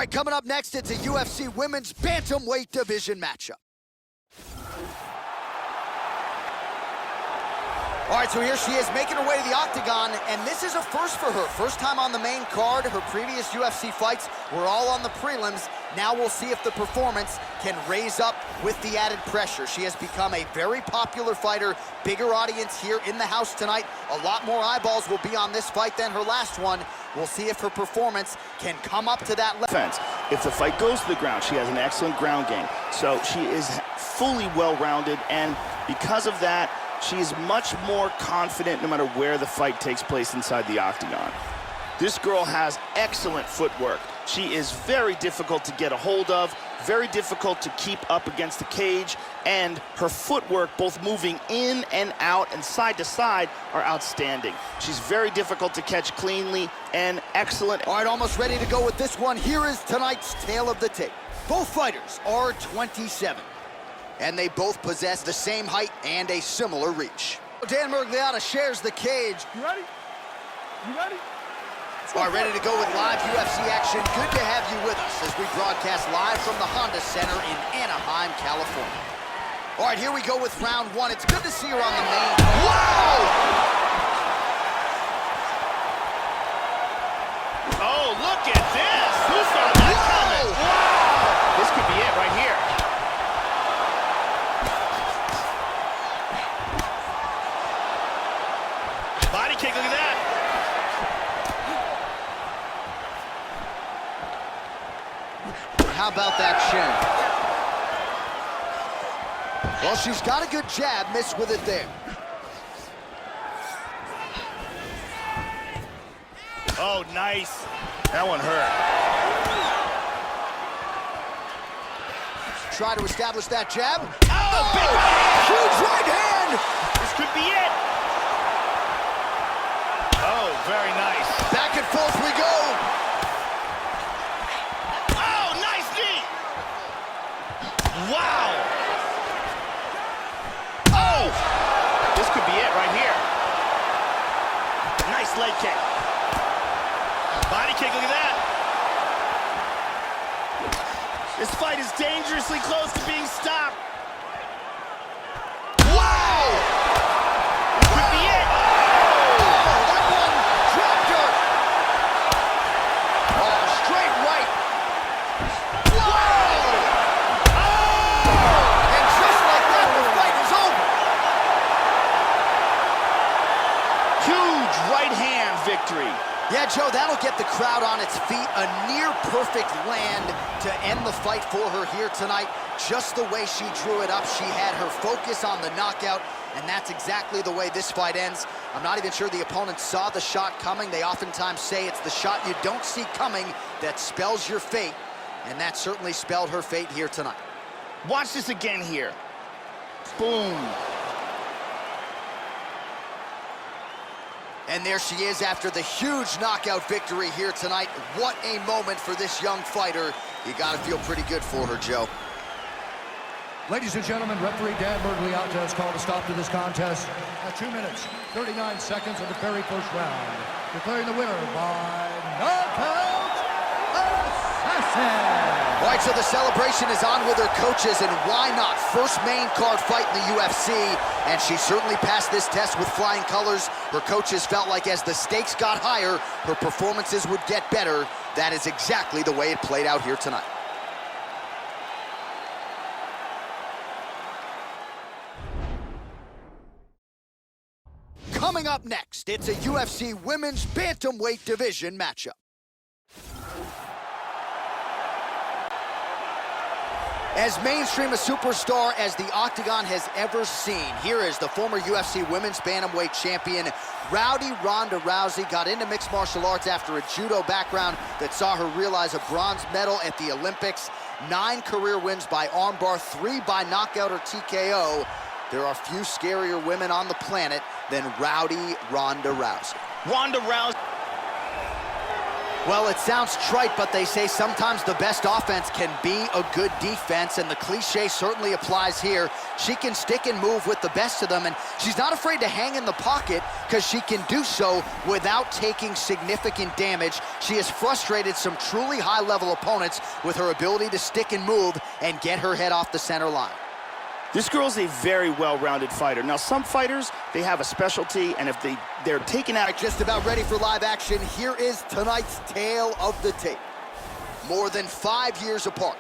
right, coming up next, it's a UFC Women's Bantamweight Division matchup. All right, so here she is making her way to the octagon, and this is a first for her. First time on the main card. Her previous UFC fights were all on the prelims. Now we'll see if the performance can raise up with the added pressure. She has become a very popular fighter, bigger audience here in the house tonight. A lot more eyeballs will be on this fight than her last one. We'll see if her performance can come up to that level. If the fight goes to the ground, she has an excellent ground game. So she is fully well-rounded, and because of that, she is much more confident no matter where the fight takes place inside the octagon. This girl has excellent footwork. She is very difficult to get a hold of, very difficult to keep up against the cage, and her footwork, both moving in and out and side to side, are outstanding. She's very difficult to catch cleanly and excellent. All right, almost ready to go with this one. Here is tonight's tale of the tape. Both fighters are 27. And they both possess the same height and a similar reach. Dan Miragliotta shares the cage. You ready? You ready? All right, ready to go with live UFC action. Good to have you with us as we broadcast live from the Honda Center in Anaheim, California. All right, here we go with round one. It's good to see her on the main. Wow! Oh, look at this! Who saw that coming? Wow! This could be it right here. Body kick, look at that. How about that shin? Well, she's got a good jab, missed with it there. Oh, nice. That one hurt. Try to establish that jab. Oh, big huge right hand! This could be it. Oh, very nice. Back and forth we go. Oh, nice knee. Wow. Oh, this could be it right here. Nice leg kick. Body kick, look at that. This fight is dangerously close to being stopped. Wow! This could be it. That one dropped her. Oh, straight right. Wow! Oh! And just like that, the fight is over. Huge right hand victory. Yeah, Joe, that'll get the crowd on its feet. A near-perfect land to end the fight for her here tonight. Just the way she drew it up, she had her focus on the knockout, and that's exactly the way this fight ends. I'm not even sure the opponent saw the shot coming. They oftentimes say it's the shot you don't see coming that spells your fate, and that certainly spelled her fate here tonight. Watch this again here. Boom. And there she is after the huge knockout victory here tonight. What a moment for this young fighter. You gotta feel pretty good for her, Joe. Ladies and gentlemen, referee Dan Miragliotta has called a stop to this contest at 2 minutes, 39 seconds of the very first round, declaring the winner by knockout assassin. All right, so the celebration is on with her coaches, and why not? First main card fight in the UFC, and she certainly passed this test with flying colors. Her coaches felt like as the stakes got higher, her performances would get better. That is exactly the way it played out here tonight. Coming up next, it's a UFC Women's Bantamweight Division matchup. As mainstream a superstar as the Octagon has ever seen, here is the former UFC Women's Bantamweight Champion, Rowdy Ronda Rousey. Got into mixed martial arts after a judo background that saw her realize a bronze medal at the Olympics. 9 career wins by armbar, 3 by knockout or TKO. There are few scarier women on the planet than Rowdy Ronda Rousey. Ronda Rousey. Well, it sounds trite, but they say sometimes the best offense can be a good defense, and the cliche certainly applies here. She can stick and move with the best of them, and she's not afraid to hang in the pocket because she can do so without taking significant damage. She has frustrated some truly high-level opponents with her ability to stick and move and get her head off the center line. This girl's a very well-rounded fighter. Now, some fighters, they have a specialty, and if they're taken out... Just about ready for live action. Here is tonight's tale of the tape. More than 5 years apart,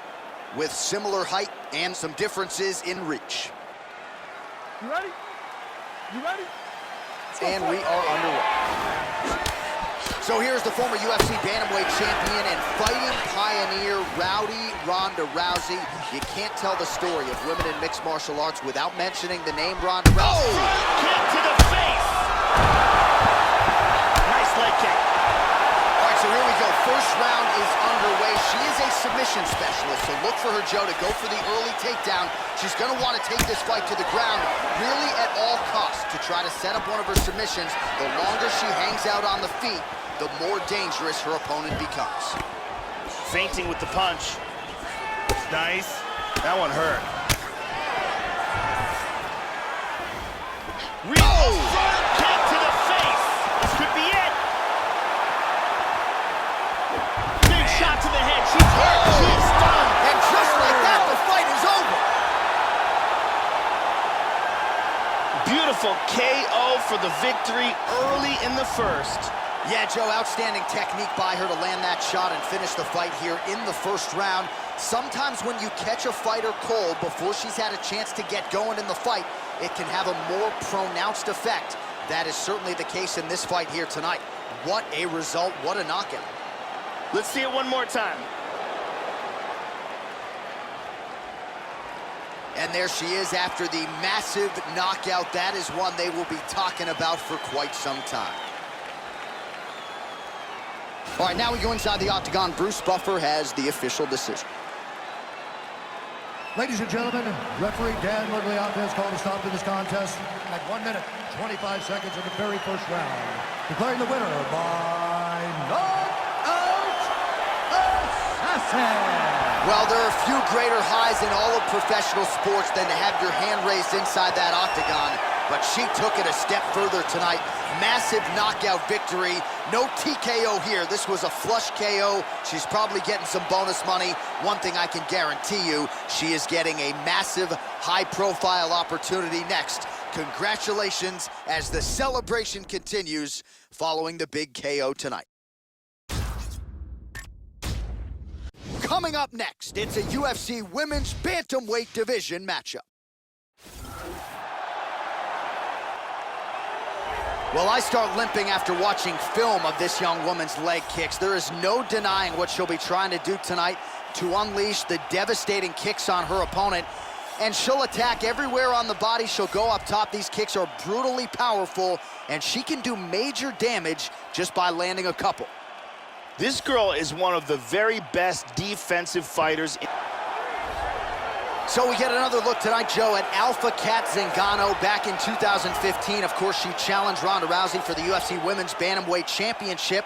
with similar height and some differences in reach. You ready? You ready? And we are underway. So here's the former UFC bantamweight champion and fighting pioneer, Rowdy Ronda Rousey. You can't tell the story of women in mixed martial arts without mentioning the name Ronda Rousey. Oh! Kick to the face! Nice leg kick. All right, so here we go. First round is underway. She is a submission specialist, so look for her, Joe, to go for the early takedown. She's going to want to take this fight to the ground really at all costs to try to set up one of her submissions. The longer she hangs out on the feet, the more dangerous her opponent becomes. Feinting with the punch. Nice. That one hurt. Real front kick to the face. This could be it. Big shot to the head. She's hurt. She's stunned. And just like that, the fight is over. Beautiful KO for the victory early in the first. Yeah, Joe, outstanding technique by her to land that shot and finish the fight here in the first round. Sometimes when you catch a fighter cold before she's had a chance to get going in the fight, it can have a more pronounced effect. That is certainly the case in this fight here tonight. What a result, what a knockout. Let's see it one more time. And there she is after the massive knockout. That is one they will be talking about for quite some time. All right, now we go inside the octagon. Bruce Buffer has the official decision. Ladies and gentlemen, referee Dan Murgliata has called a stop to this contest at 1 minute, 25 seconds of the very first round. Declaring the winner by knockout assassin. Well, there are few greater highs in all of professional sports than to have your hand raised inside that octagon, but she took it a step further tonight. Massive knockout victory. No TKO here. This was a flush KO. She's probably getting some bonus money. One thing I can guarantee you, she is getting a massive, high-profile opportunity next. Congratulations as the celebration continues following the big KO tonight. Coming up next, it's a UFC Women's Bantamweight Division matchup. Well, I start limping after watching film of this young woman's leg kicks. There is no denying what she'll be trying to do tonight to unleash the devastating kicks on her opponent. And she'll attack everywhere on the body. She'll go up top. These kicks are brutally powerful, and she can do major damage just by landing a couple. This girl is one of the very best defensive fighters. So we get another look tonight, Joe, at Alpha Cat Zingano. Back in 2015, of course, she challenged Ronda Rousey for the UFC Women's Bantamweight Championship.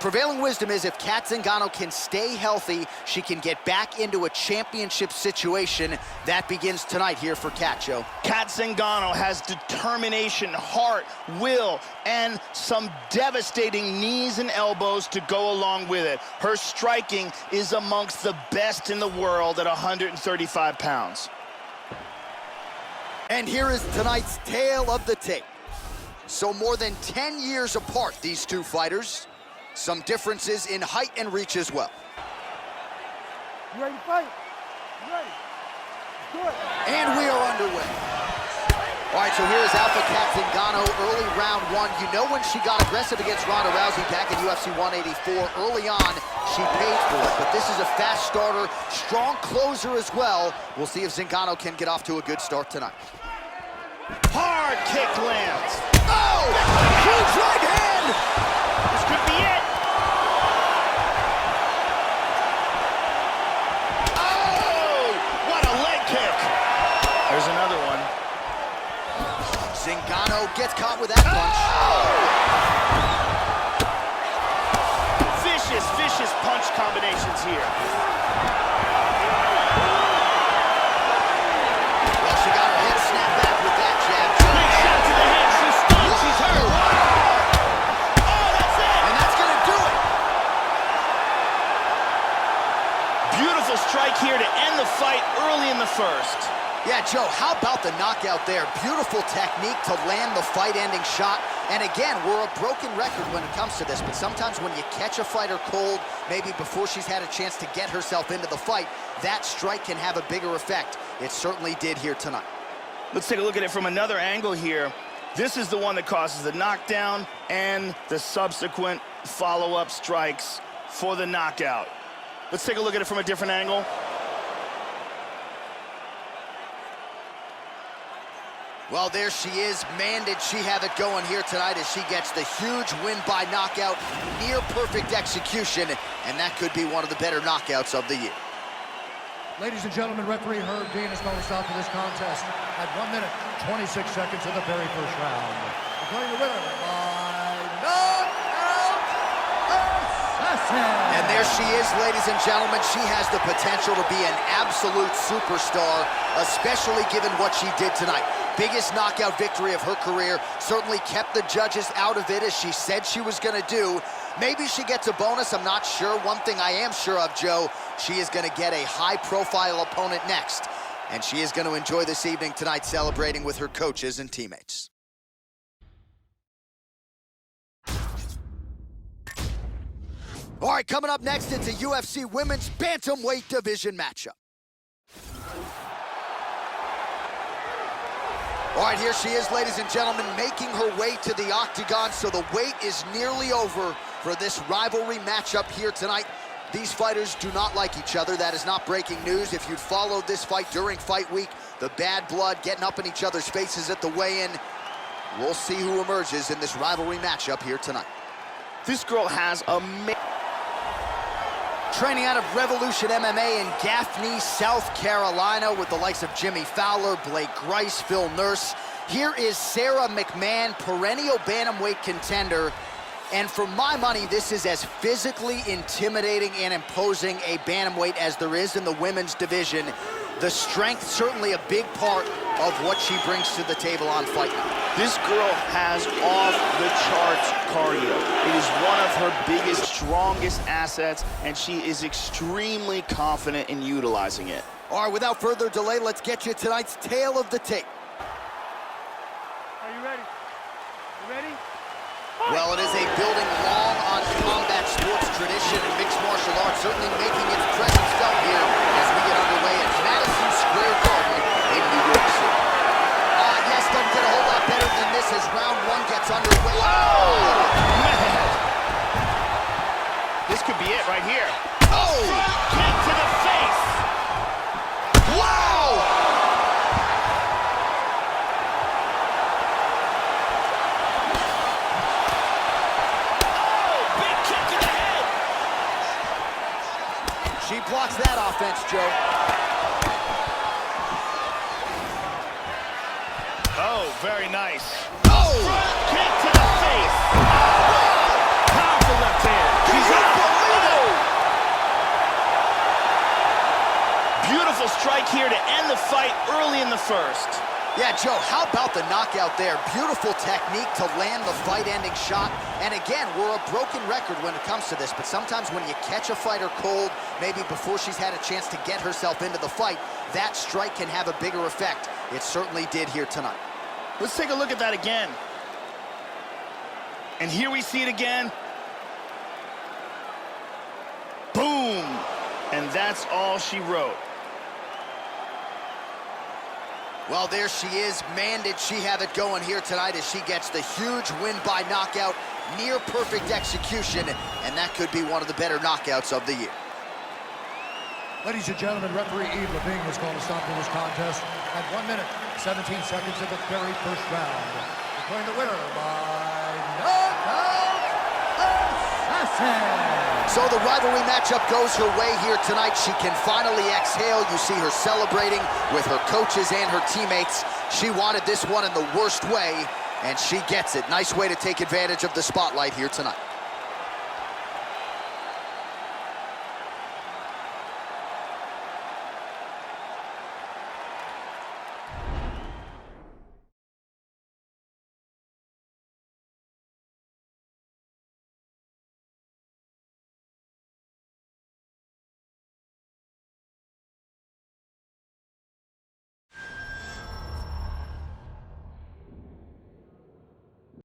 Prevailing wisdom is if Cat Zingano can stay healthy, she can get back into a championship situation. That begins tonight here for Cat, Joe. Cat Zingano has determination, heart, will, and some devastating knees and elbows to go along with it. Her striking is amongst the best in the world at 135 pounds. And here is tonight's tale of the tape. So more than 10 years apart, these two fighters. Some differences in height and reach as well. You ready to fight? You ready? Do it. And we are underway. All right, so here's Alpha Cat Zingano, early round one. You know when she got aggressive against Ronda Rousey back in UFC 184, early on, she paid for it. But this is a fast starter, strong closer as well. We'll see if Zingano can get off to a good start tonight. Hard kick lands. Oh, huge right hand. This could be it. There's another one. Zingano gets caught with that punch. Oh! Vicious here. Well, she got her head snapped back with that jab. Big shot to the head. She's stunned. She's hurt. Oh, that's it. And that's going to do it. Beautiful strike here to end the fight early in the first. Yeah, Joe, how about the knockout there? Beautiful technique to land the fight-ending shot. And again, we're a broken record when it comes to this, but sometimes when you catch a fighter cold, maybe before she's had a chance to get herself into the fight, that strike can have a bigger effect. It certainly did here tonight. Let's take a look at it from another angle here. This is the one that causes the knockdown and the subsequent follow-up strikes for the knockout. Let's take a look at it from a different angle. Well, there she is. Man, did she have it going here tonight as she gets the huge win by knockout, near perfect execution, and that could be one of the better knockouts of the year. Ladies and gentlemen, referee Herb Dean is going to stop to this contest at 1 minute, 26 seconds of the very first round. Declaring the winner by knockout assassin. And there she is, ladies and gentlemen. She has the potential to be an absolute superstar, especially given what she did tonight. Biggest knockout victory of her career, certainly kept the judges out of it as she said she was going to do. Maybe she gets a bonus, I'm not sure. One thing I am sure of, Joe, she is going to get a high-profile opponent next. And she is going to enjoy this evening tonight celebrating with her coaches and teammates. All right, coming up next, it's a UFC Women's Bantamweight Division matchup. All right, here she is, ladies and gentlemen, making her way to the octagon, so the wait is nearly over for this rivalry matchup here tonight. These fighters do not like each other. That is not breaking news. If you'd followed this fight during fight week, the bad blood getting up in each other's faces at the weigh-in, we'll see who emerges in this rivalry matchup here tonight. This girl has a training out of Revolution MMA in Gaffney, South Carolina, with the likes of Jimmy Fowler, Blake Grice, Phil Nurse. Here is Sarah McMahon, perennial bantamweight contender. And for my money, this is as physically intimidating and imposing a bantamweight as there is in the women's division. The strength, certainly a big part of what she brings to the table on Fight Night. This girl has off-the-charts cardio. It is one of her biggest, strongest assets, and she is extremely confident in utilizing it. All right, without further delay, let's get you tonight's tale of the tape. Are you ready? You ready? Well, it is a building long on combat sports tradition and mixed martial arts, certainly making its presence felt here as we get underway at Madison Square Garden in New York City. Yes, doesn't get a whole lot better than this as round one gets underway. Oh, man. This could be it right here. Oh! Kick to the face. Wow! Oh, big kick to the head. She blocks that offense, Joe. Oh, very nice. Oh! Front kick to the face. Oh, powerful left hand. She's out. Oh! Beautiful strike here to end the fight early in the first. Yeah, Joe, how about the knockout there? Beautiful technique to land the fight-ending shot. And again, we're a broken record when it comes to this, but sometimes when you catch a fighter cold, maybe before she's had a chance to get herself into the fight, that strike can have a bigger effect. It certainly did here tonight. Let's take a look at that again. And here we see it again. Boom! And that's all she wrote. Well, there she is. Man, did she have it going here tonight as she gets the huge win by knockout, near perfect execution, and that could be one of the better knockouts of the year. Ladies and gentlemen, referee Eve Levine is going to stop to this contest at 1 minute, 17 seconds of the very first round. Declaring the winner by knockout assassin. So the rivalry matchup goes her way here tonight. She can finally exhale. You see her celebrating with her coaches and her teammates. She wanted this one in the worst way, and she gets it. Nice way to take advantage of the spotlight here tonight.